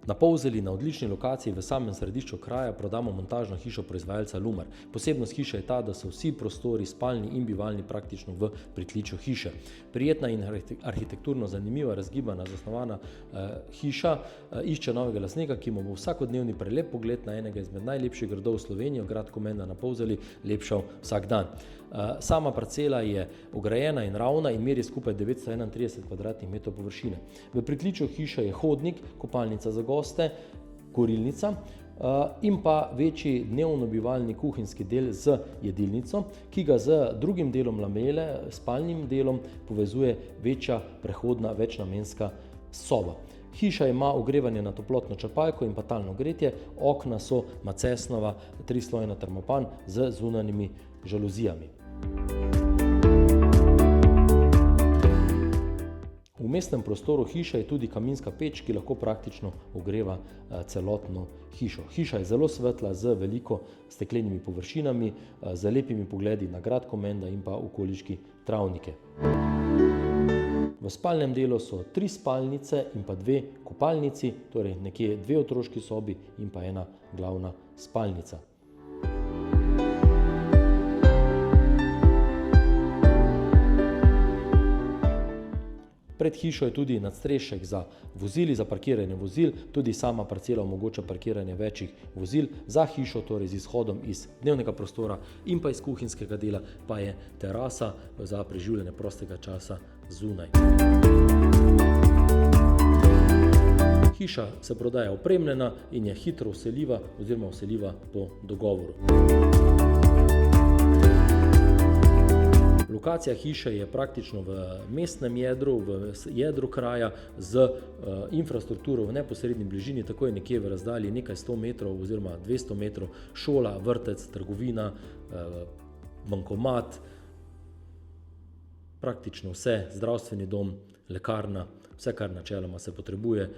Na Polzeli, na odlični lokaciji v samem središču kraja, prodamo montažno hišo proizvajalca Lumar. Posebnost hiše je ta, da so vsi prostori spalni in bivalni praktično v pritličju hiše. Prijetna in arhitekturno zanimiva, razgibana, zasnovana hiša išče novega lastnika, ki mu bo vsakodnevni prelep pogled na enega izmed najlepših gradov v Slovenijo, grad Komenda na Polzeli, lepšal vsak dan. Sama parcela je ograjena in ravna in meri skupaj 931 kvadratnih metrov površine. V pritličju hiše je hodnik, kopalnica za goste, kurilnica in pa večji dnevno bivalni kuhinjski del z jedilnico, ki ga z drugim delom lamele, spalnim delom, povezuje večja prehodna večnamenska soba. Hiša ima ogrevanje na toplotno črpalko in pa talno gretje, okna so macesnova trislojna termopan z zunanjimi žaluzijami. V vmesnem prostoru hiše je tudi kaminska peč, ki lahko praktično ogreva celotno hišo. Hiša je zelo svetla z veliko steklenimi površinami, z lepimi pogledi na grad Komenda in pa okoliški travnike. V spalnem delu so 3 spalnice in pa 2 kopalnici, torej nekje 2 otroški sobi in pa 1 glavna spalnica. Pred hišo je tudi nadstrešek za vozili, za parkiranje vozil, tudi sama parcela omogoča parkiranje večjih vozil. Za hišo, torej z izhodom iz dnevnega prostora in pa iz kuhinjskega dela, pa je terasa za preživljanje prostega časa zunaj. Hiša se prodaja opremljena in je hitro vseljiva oziroma vseljiva po dogovoru. Lokacija hiše je praktično v mestnem jedru, v jedru kraja z infrastrukturo v neposredni bližini, tako je nekje v razdalji nekaj 100 metrov oziroma 200 metrov šola, vrtec, trgovina, bankomat, praktično vse, zdravstveni dom, lekarna, vse, kar načeloma se potrebuje,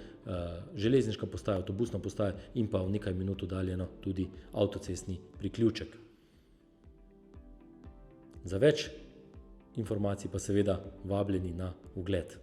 železniška postaja, avtobusna postaja in pa v nekaj minut oddaljeno tudi avtocestni priključek. Za več informacij pa seveda vabljeni na ogled.